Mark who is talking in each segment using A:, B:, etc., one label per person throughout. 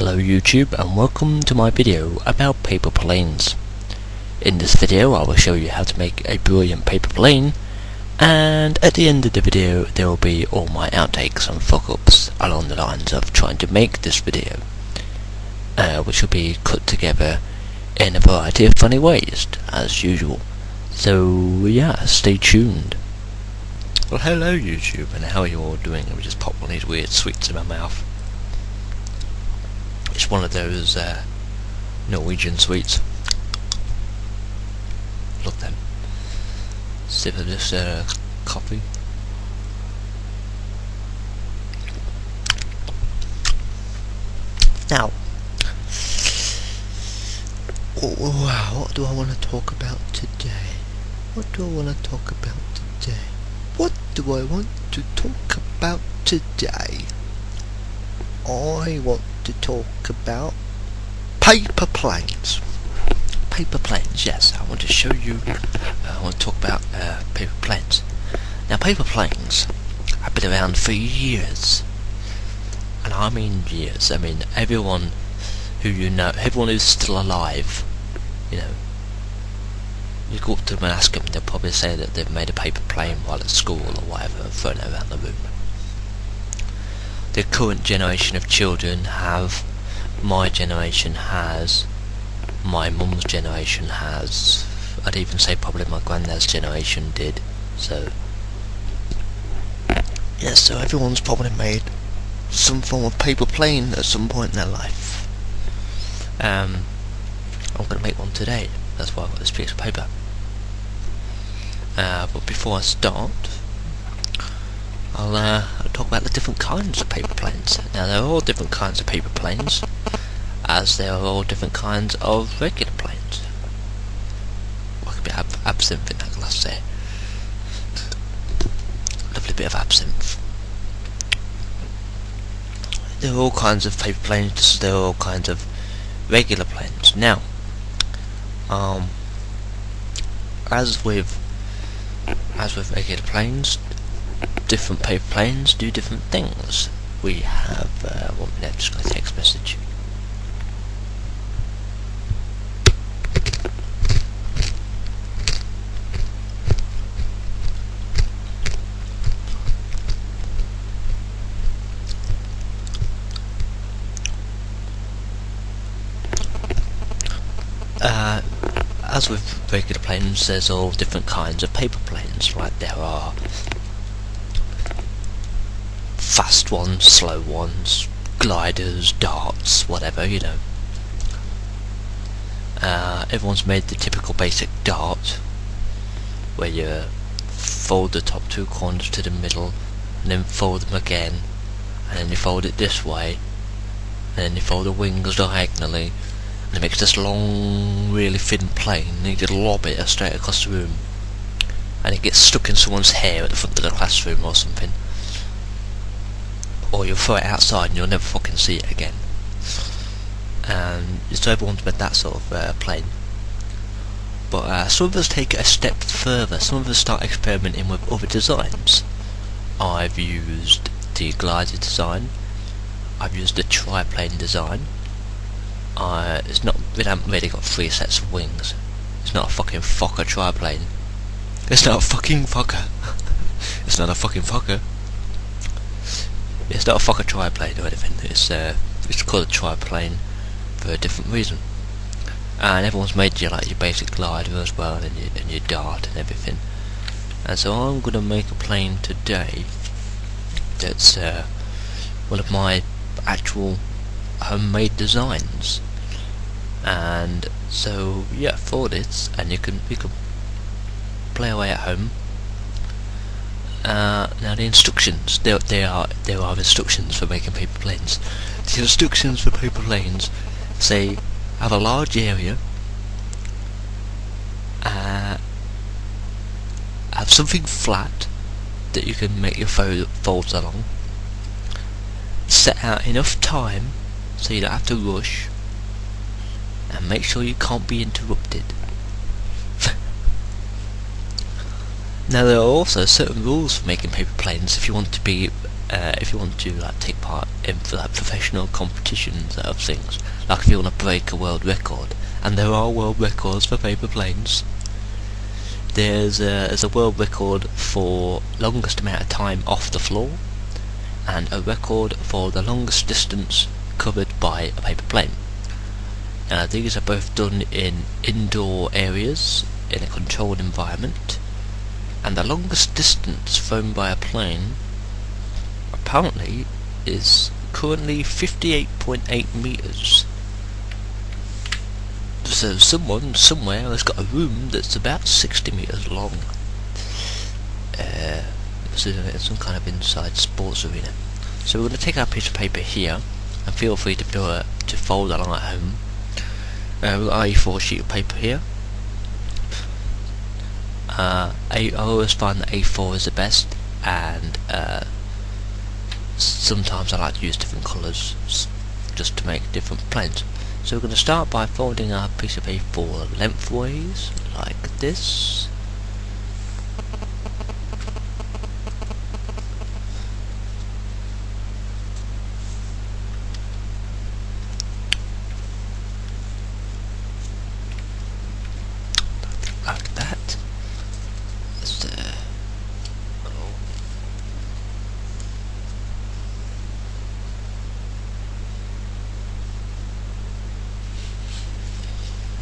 A: Hello YouTube and welcome to my video about paper planes. In this video I will show you how to make a brilliant paper plane, and at the end of the video there will be all my outtakes and fuck-ups along the lines of trying to make this video, which will be cut together in a variety of funny ways as usual. So yeah, stay tuned. Well, hello YouTube, and how are you all doing? Let me just pop one of these weird sweets in my mouth. It's one of those Norwegian sweets. Love them. Sip of this coffee. Now, what do I want to talk about today? What do I want to talk about today? What do I want to talk about today? I want to talk about paper planes. Paper planes, yes. I want to show you. I want to talk about paper planes. Now, paper planes have been around for years, and I mean years. I mean everyone who you know, everyone who's still alive. You know, you go up to them and ask them, they'll probably say that they've made a paper plane while at school or whatever and thrown it around the room. The current generation of children have, my generation has, my mum's generation has, I'd even say probably my granddad's generation did. So yes, so everyone's probably made some form of paper plane at some point in their life. I'm going to make one today. That's why I've got this piece of paper. But before I start, I'll talk about the different kinds of paper planes. Now, there are all different kinds of paper planes, as there are all different kinds of regular planes. Like a bit of absinthe in that glass there. Lovely bit of absinthe. There are all kinds of paper planes, just as there are all kinds of regular planes. Now, as with regular planes, different paper planes do different things. We have 1 minute, just got a text message. As with regular planes, there's all different kinds of paper planes. Like there are fast ones, slow ones, gliders, darts, whatever, you know. Everyone's made the typical basic dart, where you fold the top two corners to the middle, and then fold them again, and then you fold it this way, and then you fold the wings diagonally, and it makes this long, really thin plane, and you just lob it straight across the room, and it gets stuck in someone's hair at the front of the classroom or something. Or you'll throw it outside and you'll never fucking see it again. And so everyone's made that sort of plane. But some of us take it a step further. Some of us start experimenting with other designs. I've used the glider design. I've used the triplane design. We haven't really got 3 sets of wings. It's not a fucking Fokker triplane. It's not a fucking Fokker. It's not a fucking Fokker. It's not a Fokker triplane or anything. It's called a triplane for a different reason. And everyone's made your basic glider as well, and your dart and everything. And so I'm going to make a plane today that's one of my actual homemade designs. And so yeah, for this, and you can play away at home. Now the instructions, there are instructions for making paper planes. The instructions for paper planes say have a large area, have something flat that you can make your folds along, set out enough time so you don't have to rush, and make sure you can't be interrupted. Now there are also certain rules for making paper planes if you want to be if you want to like take part in like professional competitions of things, like if you want to break a world record, and there are world records for paper planes. There's a world record for longest amount of time off the floor, and a record for the longest distance covered by a paper plane. These are both done in indoor areas in a controlled environment, and the longest distance thrown by a plane apparently is currently 58.8 meters. So someone somewhere has got a room that's about 60 meters long. It's some kind of inside sports arena. So we're going to take our piece of paper here, and feel free to fold along at home. We've got our A4 sheet of paper here. I always find that A4 is the best, and sometimes I like to use different colours just to make different planes. So we're going to start by folding our piece of A4 lengthways, like this. Like that.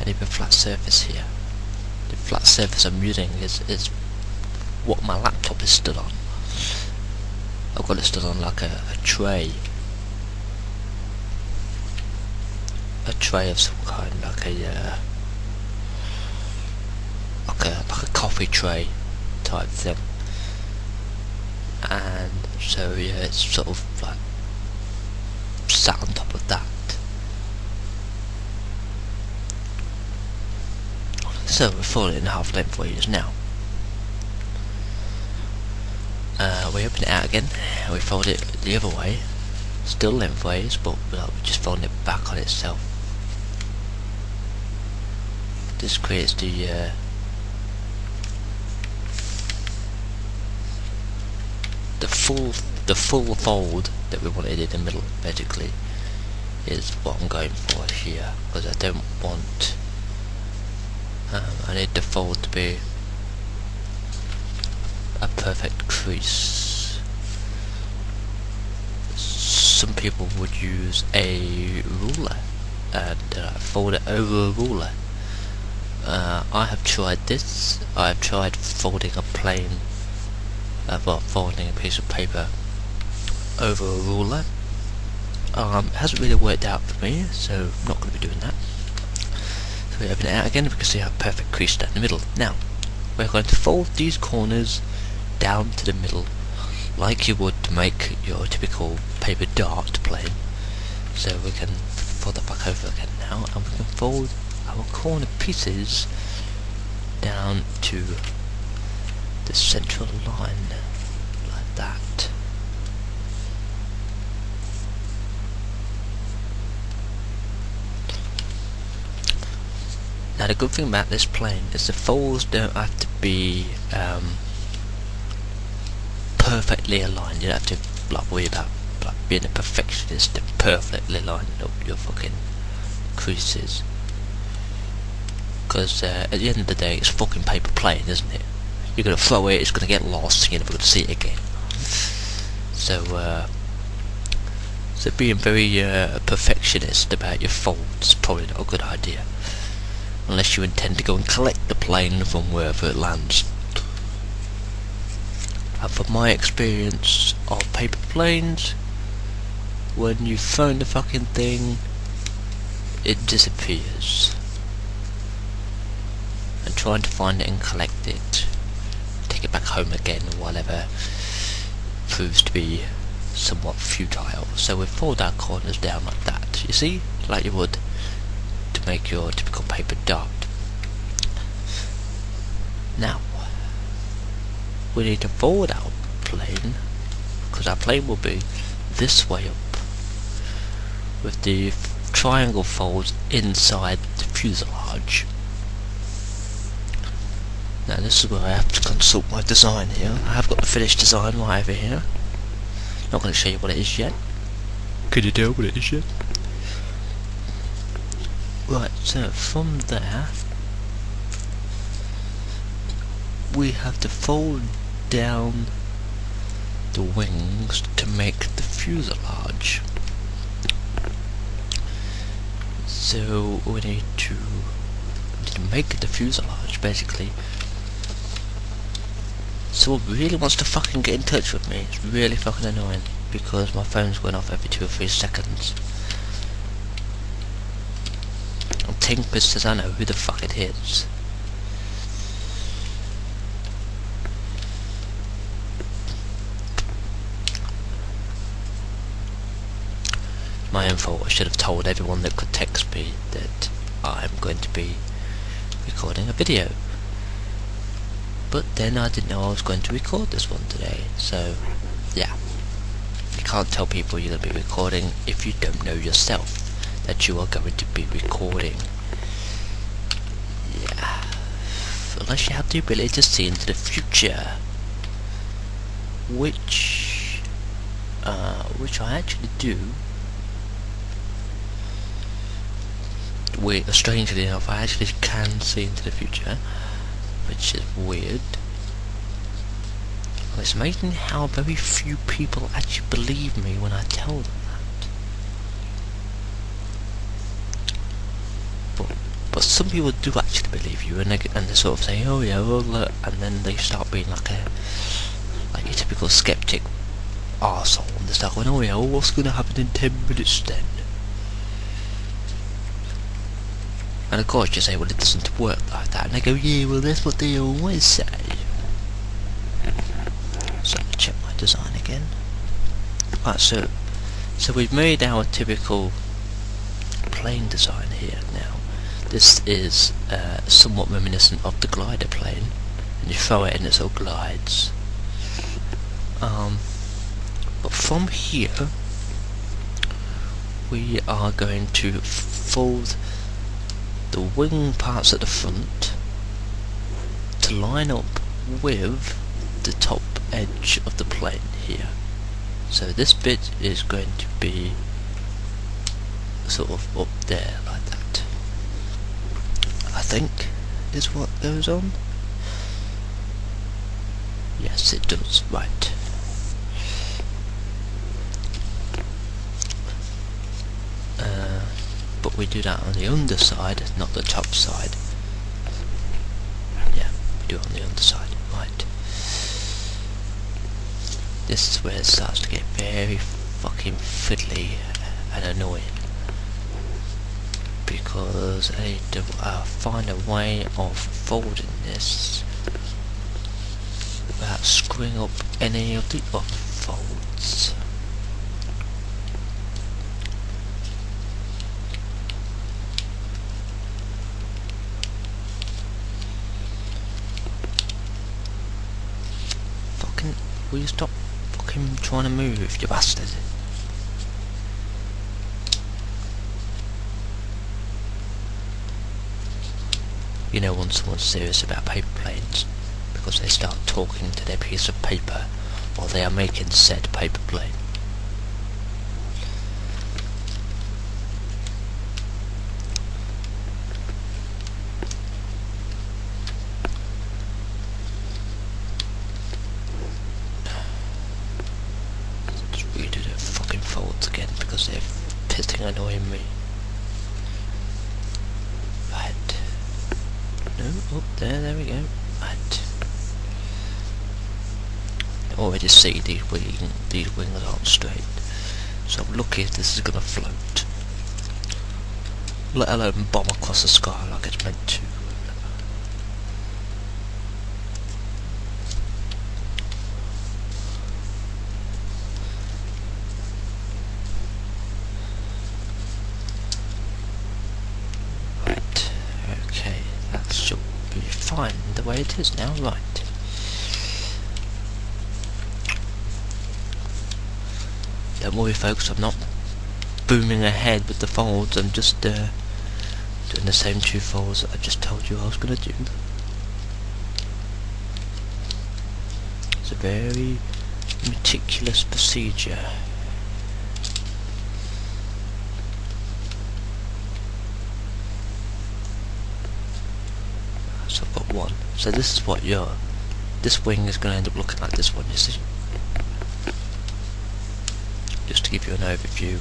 A: I need a flat surface here. The flat surface I'm using is what my laptop is stood on. I've got it stood on like a tray. A tray of some kind, like a coffee tray type thing. And so yeah, it's sort of like sat on top of that. So we're folding it in half lengthways now. We open it out again, and we fold it the other way, still lengthways, but we're just folding it back on itself. This creates the full fold that we wanted in the middle. Basically, is what I'm going for here, because I don't want. I need the fold to be a perfect crease. Some people would use a ruler and fold it over a ruler. I have tried this. I have tried folding a plane, folding a piece of paper over a ruler. It hasn't really worked out for me, so I'm not going to be doing that. So we open it out again, and we can see our perfect crease down the middle. Now, we're going to fold these corners down to the middle, like you would to make your typical paper dart plane. So we can fold that back over again now, and we can fold our corner pieces down to the central line, like that. Now the good thing about this plane is the folds don't have to be perfectly aligned. You don't have to worry about being a perfectionist and perfectly lining up your fucking creases. Because at the end of the day, it's a fucking paper plane, isn't it? You're gonna throw it, it's gonna get lost, and you're never gonna see it again. So being very perfectionist about your folds is probably not a good idea, unless you intend to go and collect the plane from wherever it lands. And from my experience of paper planes, when you've thrown the fucking thing, it disappears. And trying to find it and collect it, take it back home again or whatever, proves to be somewhat futile. So we fold our corners down like that, you see, like you would to make your typical paper dart. Now we need to fold our plane, because our plane will be this way up, with the triangle folds inside the fuselage. Now this is where I have to consult my design here. I have got the finished design right over here.
B: Not going to show you what it is yet. Can you tell what it is yet? Right, so from there we have to fold down the wings to make the fuselage. So we need to make the fuselage basically. Someone really wants to fucking get in touch with me. It's really fucking annoying because my phone's going off every 2 or 3 seconds. And Tinker says I know who the fuck it is. My own fault. I should have told everyone that could text me that I'm going to be recording a video. But then I didn't know I was going to record this one today, so yeah. You can't tell people you're going to be recording if you don't know yourself that you are going to be recording. Yeah. Unless you have the ability to see into the future. Which I actually do. Strangely enough, I actually can see into the future. Which is weird. And it's amazing how very few people actually believe me when I tell them that. But some people do actually believe you, and they sort of say, oh yeah, well, look, and then they start being like your typical skeptic arsehole, and they start going, oh yeah, well, what's going to happen in 10 minutes then? And of course you say, well, it doesn't work like that. And they go, yeah, well, that's what they always say. So let me check my design again. Right, so we've made our typical plane design here now. This is somewhat reminiscent of the glider plane. And you throw it in, it sort of glides. But from here, we are going to fold the wing parts at the front to line up with the top edge of the plane here. So this bit is going to be sort of up there like that, I think is what goes on. Yes, it does, right. But we do that on the underside, not the top side. Yeah, we do it on the underside, right. This is where it starts to get very fucking fiddly and annoying. Because I need to find a way of folding this without screwing up any of the other folds. Will you stop fucking trying to move, you bastard? You know when someone's serious about paper planes, because they start talking to their piece of paper while they are making said paper plane. Again because they're pissing annoying me. Right. No, up there we go. Right. I already see these wings aren't straight. So I'm lucky if this is gonna float. Let alone bomb across the sky like it's meant to. Fine the way it is now, right. Don't worry folks, I'm not booming ahead with the folds, I'm just doing the same 2 folds that I just told you I was going to do. It's a very, meticulous procedure. So I've got one. So this is what this wing is going to end up looking like this one, you see. Just to give you an overview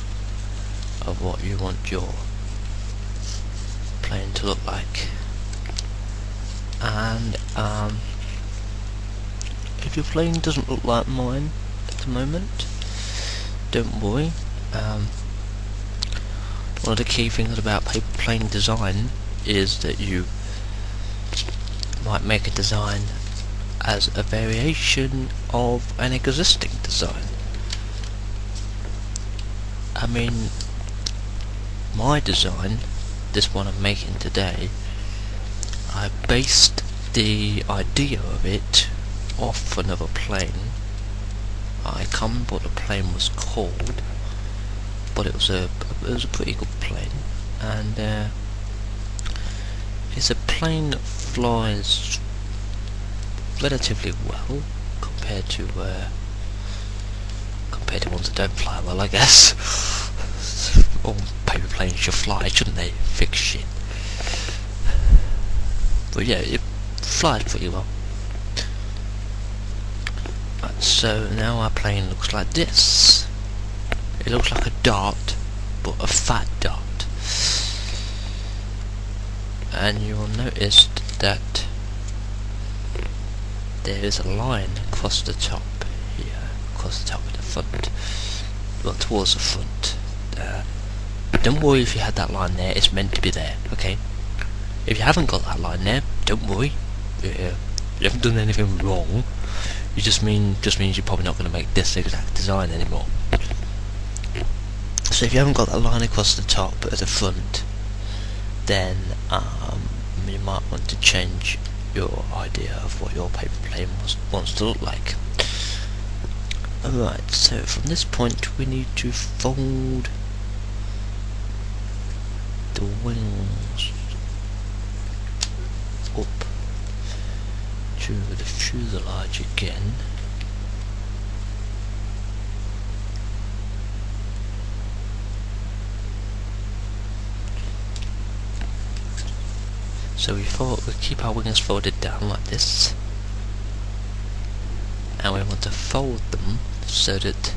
B: of what you want your plane to look like. And if your plane doesn't look like mine at the moment, don't worry. One of the key things about paper plane design is that you might make a design as a variation of an existing design. I mean, my design, this one I'm making today, I based the idea of it off another plane. I can't remember what the plane was called, but it was a pretty good plane, and it's a plane that flies relatively well compared to ones that don't fly well, I guess. All paper planes should fly, shouldn't they? Fix shit. But yeah, it flies pretty well. Right, so now our plane looks like this. It looks like a dart, but a fat dart. And you will notice that there is a line across the top here, across the top of the front, well, towards the front. Don't worry if you had that line there, it's meant to be there, okay? If you haven't got that line there, don't worry. You haven't done anything wrong. It just means you're probably not going to make this exact design anymore. So if you haven't got that line across the top at the front, then you might want to change your idea of what your paper plane wants to look like. Alright, so from this point we need to fold the wings up to the fuselage again. So we keep our wings folded down like this, and we want to fold them so that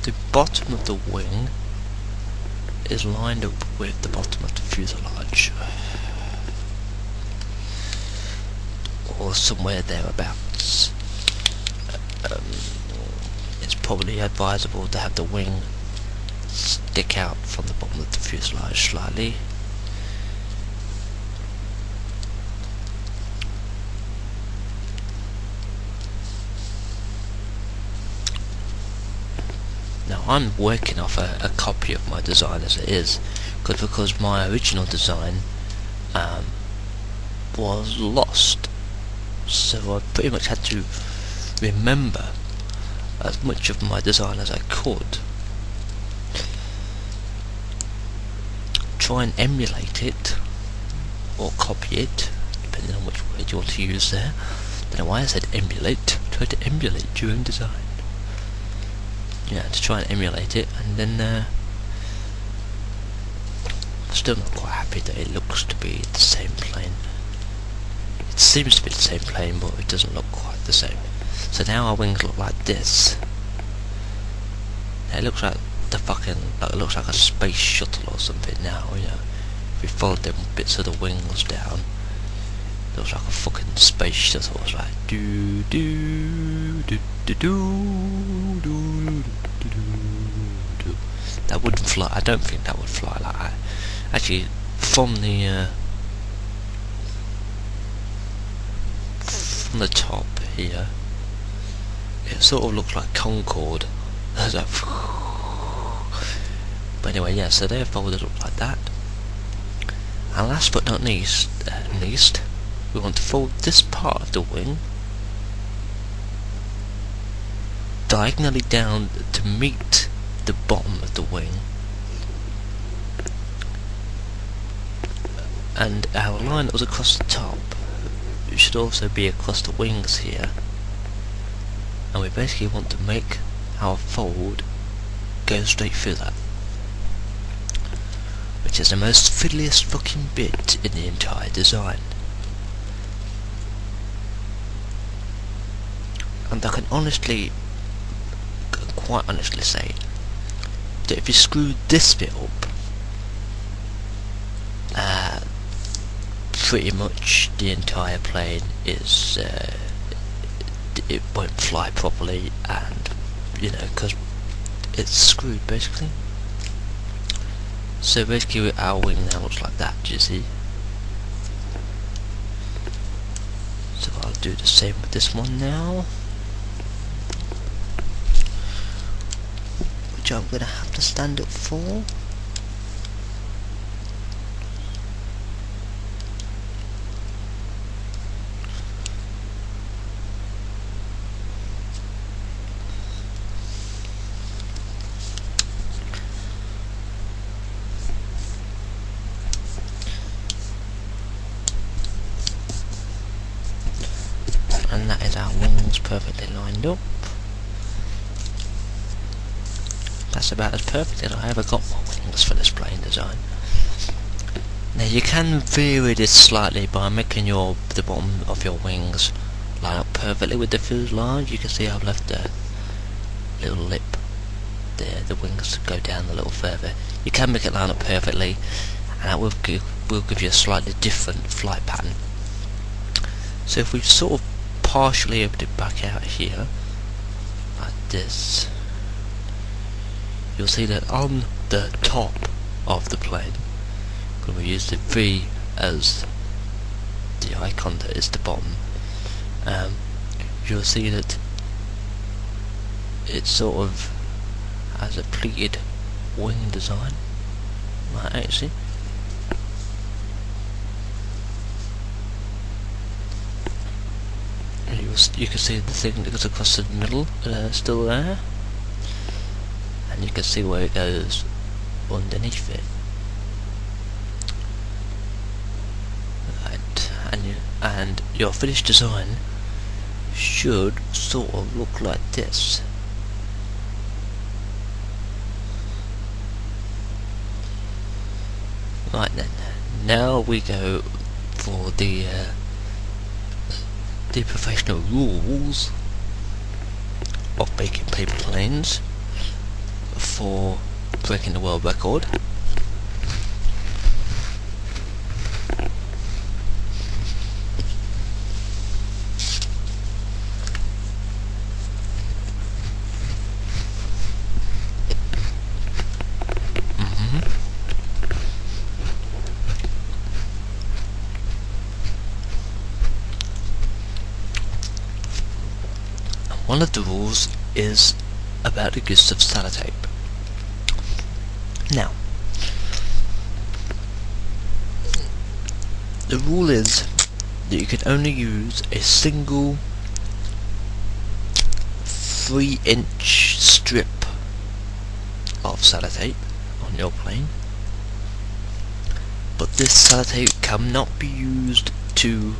B: the bottom of the wing is lined up with the bottom of the fuselage, or somewhere thereabouts. It's probably advisable to have the wing stick out from the bottom of the fuselage slightly. Now I'm working off a copy of my design as it is, because my original design was lost, so I pretty much had to remember as much of my design as I could, try and emulate it or copy it, depending on which word you want to use there. Don't know why I said emulate. Try to emulate your own design. Yeah, to try and emulate it, and then still not quite happy that it looks to be the same plane. It seems to be the same plane, but it doesn't look quite the same. So now our wings look like this. Now it looks like it looks like a space shuttle or something now, you know. If we fold them bits of the wings down, it looks like a fucking space shuttle. It's like do do do do do do do. That wouldn't fly. I don't think that would fly like that. Actually, from the top here, it sort of looks like Concorde. But anyway, yeah, so they're folded up like that. And last but not least, we want to fold this part of the wing diagonally down to meet the bottom of the wing, and our line that was across the top should also be across the wings here, and we basically want to make our fold go straight through that, which is the most fiddliest fucking bit in the entire design. And I can quite honestly say that if you screw this bit up, pretty much the entire plane is it won't fly properly, and you know, because it's screwed basically. So basically our wing now looks like that, do you see? So I'll do the same with this one now, which I'm going to have to stand up for. And that is our wings perfectly lined up. That's about as perfect as I ever got my wings for this plane design. Now you can vary this slightly by making the bottom of your wings line up perfectly with the fuselage. You can see I've left a little lip there, the wings go down a little further. You can make it line up perfectly, and that will give you a slightly different flight pattern. So if we sort of partially open it back out here, like this, you'll see that on the top of the plane, when we use the V as the icon that is the bottom, you'll see that it sort of has a pleated wing design, like actually. You can see the thing that goes across the middle still there, and you can see where it goes underneath it. Right, and your finished design should sort of look like this. Right then, now we go for the professional rules of making paper planes for breaking the world record. One of the rules is about the use of sellotape. Now, the rule is that you can only use a single 3-inch strip of sellotape on your plane, but this sellotape cannot be used to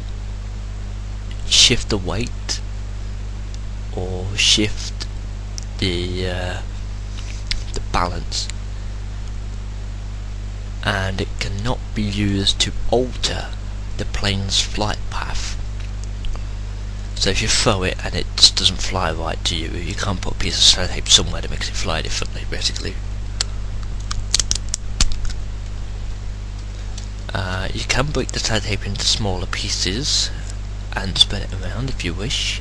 B: shift the weight or shift the balance, and it cannot be used to alter the plane's flight path. So if you throw it and it just doesn't fly right to you, you can't put a piece of sellotape somewhere that makes it fly differently, basically. You can break the sellotape into smaller pieces and spread it around if you wish.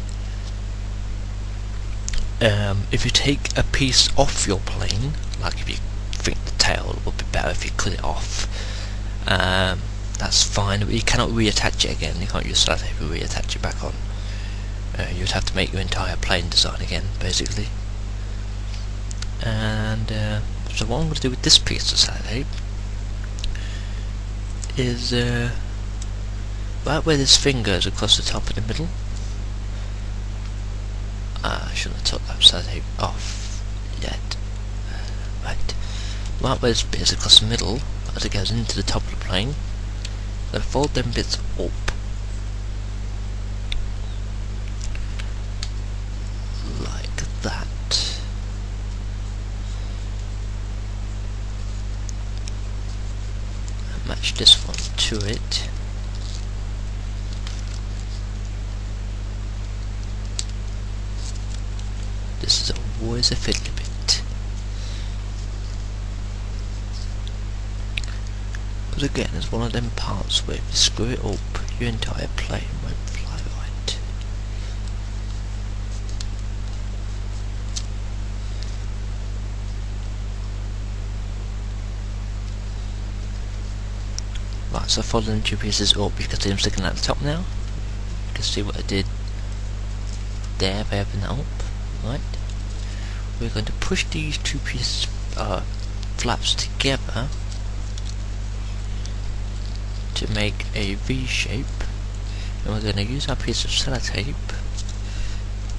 B: If you take a piece off your plane, like if you think the tail would be better if you cut it off, that's fine, but you cannot reattach it again. You can't use sellotape and reattach it back on. You would have to make your entire plane design again, basically. And So what I'm going to do with this piece of sellotape is right where this thing goes across the top of the middle. I shouldn't have took that sellotape off yet. Right where this bit is across the middle, as it goes into the top of the plane, then fold them bits up like that. And match this one to it. This is always a fiddly bit. But again, it's one of them parts where if you screw it up, your entire plane won't fly right. Right, so following the two pieces up, you can see them sticking at the top now. You can see what I did there by opening that up. Right, we're going to push these two pieces flaps together to make a V shape, and we're going to use our piece of sellotape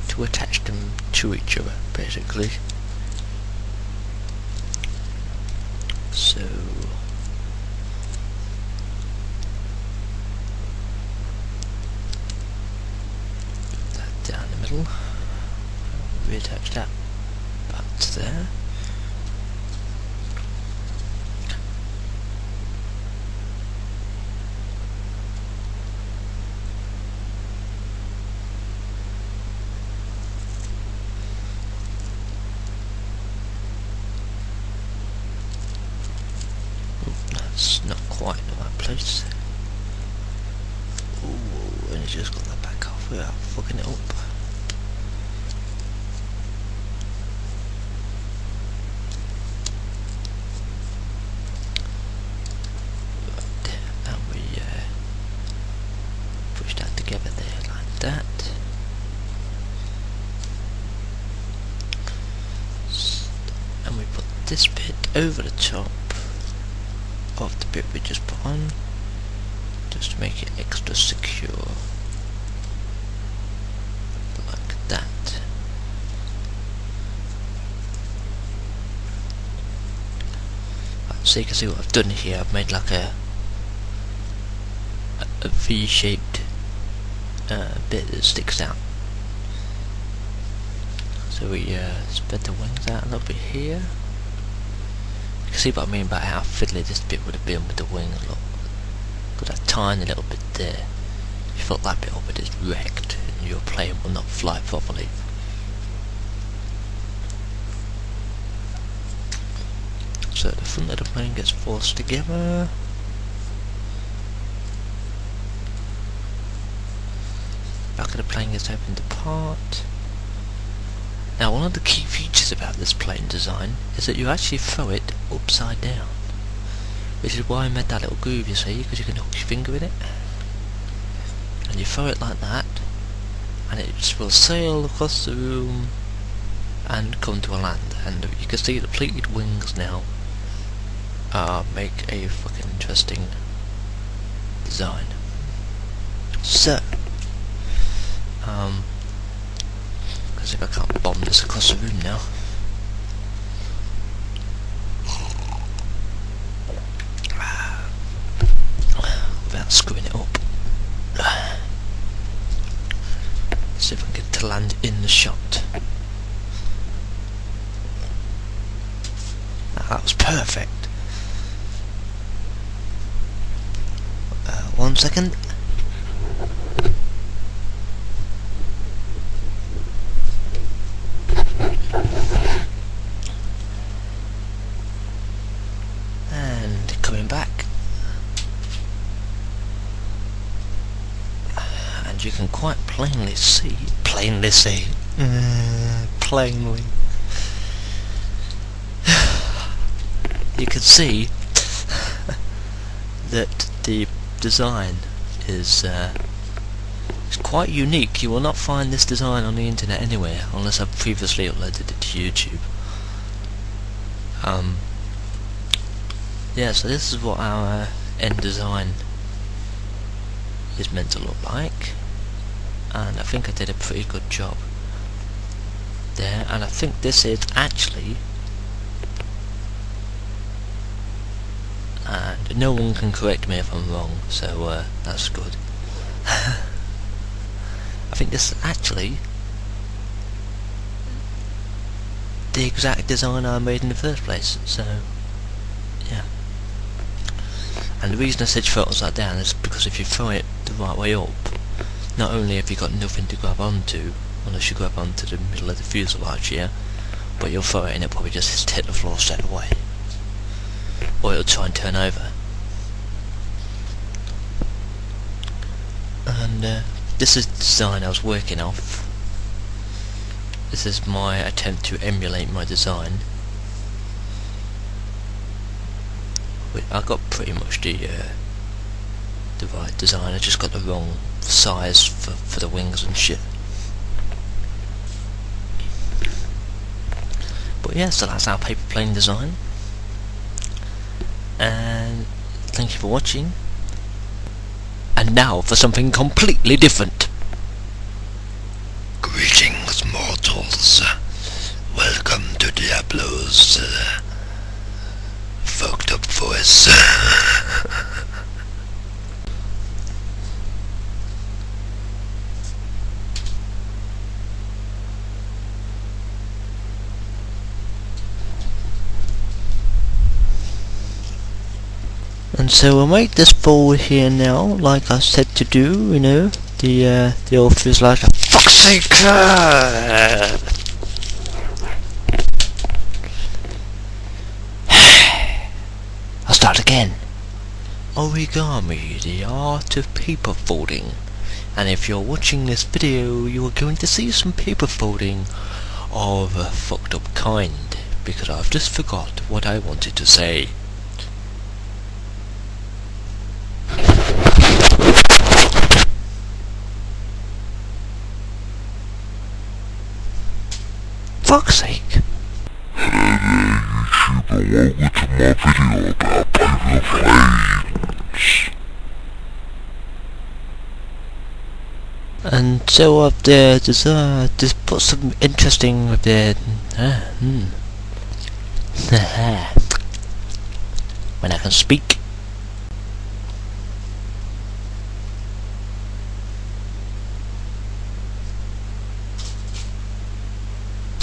B: to attach them to each other, basically. So put that down the middle. Reattach that back to there. That's not quite in the right place. Ooh, and it's just got that back off without fucking it up. Push that together there like that. And we put this bit over the top of the bit we just put on, just to make it extra secure, like that. Right, so you can see what I've done here. I've made like a V-shaped bit that sticks out. So we spread the wings out a little bit here. You can see what I mean about how fiddly this bit would have been with the wings. Look, got that tiny little bit there. If you fuck that bit up, it is wrecked, and your plane will not fly properly. So the front of the plane gets forced together. Back of the plane gets opened apart. Now, one of the key features about this plane design is that you actually throw it upside down, which is why I made that little groove, you see, because you can hook your finger in it, and you throw it like that, and it will sail across the room and come to a land. And you can see the pleated wings now make a fucking interesting design. So because if I can't bomb this across the room now. Without screwing it up. See if I can get it to land in the shot. That was perfect. 1 second. You can quite plainly see, you can see that the design is quite unique. You will not find this design on the internet anywhere, unless I've previously uploaded it to YouTube. Yeah, so this is what our end design is meant to look like, and I think I did a pretty good job there, and I think this is actually, and no one can correct me if I'm wrong, so that's good. I think this is actually the exact design I made in the first place, so yeah. And the reason I said throw it like down is because if you throw it the right way up, not only have you got nothing to grab onto, unless you grab onto the middle of the fuselage here, but you'll throw it and it'll probably just hit the floor straight away. Or it'll try and turn over. And this is the design I was working off. This is my attempt to emulate my design. I got pretty much the right design, I just got the wrong size for the wings and shit. But yeah, so that's our paper plane design. And thank you for watching. And now for something completely different.
A: Greetings, mortals. Welcome to Diablo's fucked up voice. And so we'll make this forward here now, like I said to do, you know, the old fuselage. For fuck's sake! I'll start again. Origami, the art of paper folding. And if you're watching this video, you are going to see some paper folding of a fucked up kind, because I've just forgot what I wanted to say. Fuck's sake! Hey there YouTube, welcome to my video about paper planes. And so up there, just put some interesting with there. When I can speak.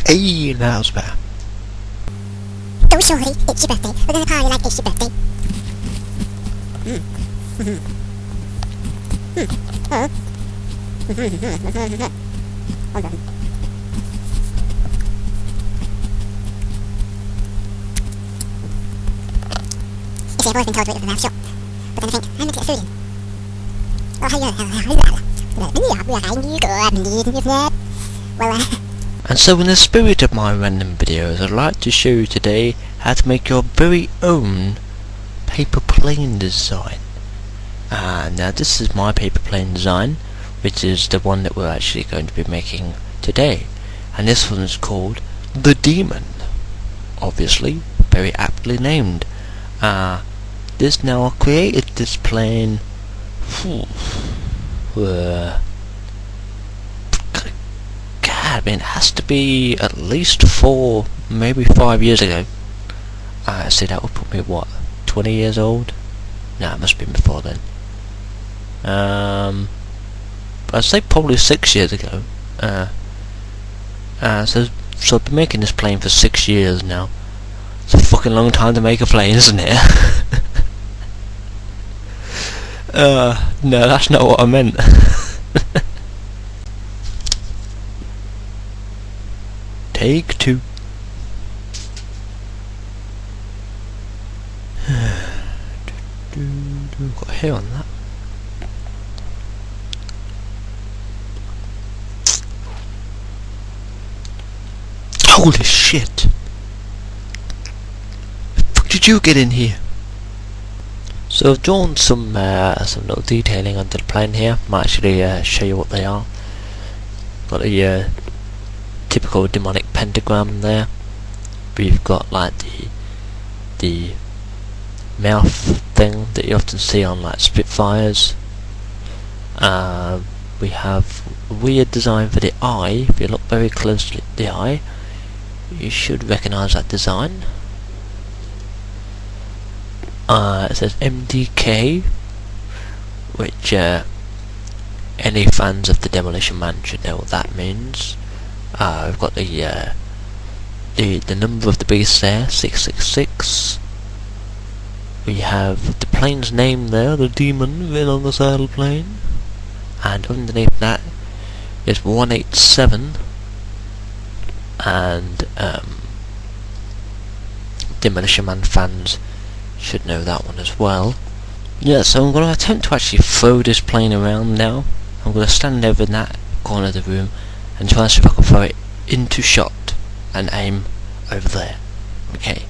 A: Hey, that was better.
C: Oh, sorry, it's your birthday. We're gonna party like it's your birthday. Hold on. You see, I've always been told to eat with my mouth shut. But then I think, I'm meant to get food in.
B: And so in the spirit of my random videos, I'd like to show you today how to make your very own paper plane design. Now this is my paper plane design, which is the one that we're actually going to be making today. And this one is called the Daemon. Obviously, very aptly named. This now I created this plane. God, I mean, it has to be at least 4, maybe 5 years ago. See, that would put me, what, 20 years old? No, it must have been before then. I'd say probably 6 years ago. So I've been making this plane for 6 years now. It's a fucking long time to make a plane, isn't it? No, that's not what I meant. Take 2. Got a hair on that. Holy shit! The fuck did you get in here? So I've drawn some little detailing onto the plane here. Might actually show you what they are. Got a typical demonic pentagram there. We've got like the mouth thing that you often see on like Spitfires. We have a weird design for the eye. If you look very closely at the eye, you should recognise that design. It says MDK, which any fans of the Demolition Man should know what that means. We've got the number of the beast there, 666. We have the plane's name there, the Daemon, written on the side of the plane. And underneath that is 187. And Demolition Man fans should know that one as well. Yeah, so I'm going to attempt to actually throw this plane around now. I'm going to stand over in that corner of the room and try and see if I can throw it into shot and aim over there. Okay.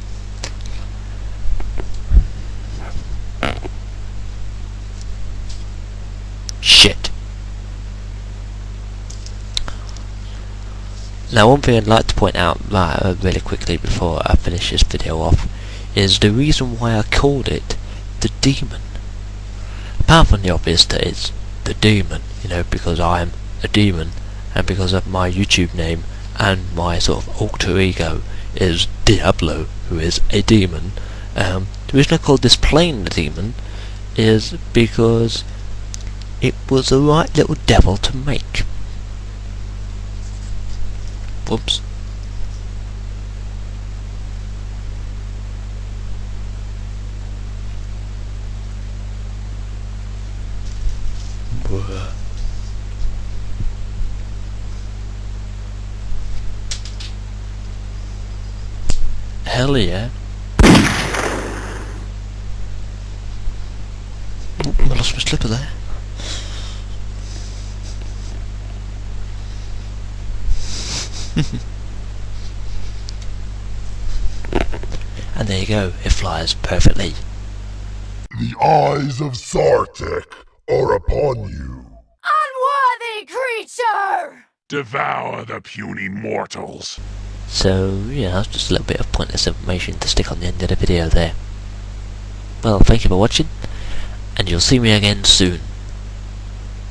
B: Shit. Now one thing I'd like to point out really quickly before I finish this video off is the reason why I called it the Daemon. Apart from the obvious that it's the Daemon, you know, because I'm a demon and because of my YouTube name and my sort of alter ego is Diablo, who is a demon. The reason I called this plane the Daemon is because it was the right little devil to make. Whoops. Hell yeah. Oh, I lost my slipper there. And there you go, it flies perfectly.
D: The eyes of Sartek are upon you.
E: Unworthy creature!
D: Devour the puny mortals.
B: So, yeah, that's just a little bit of pointless information to stick on the end of the video there. Well, thank you for watching, and you'll see me again soon.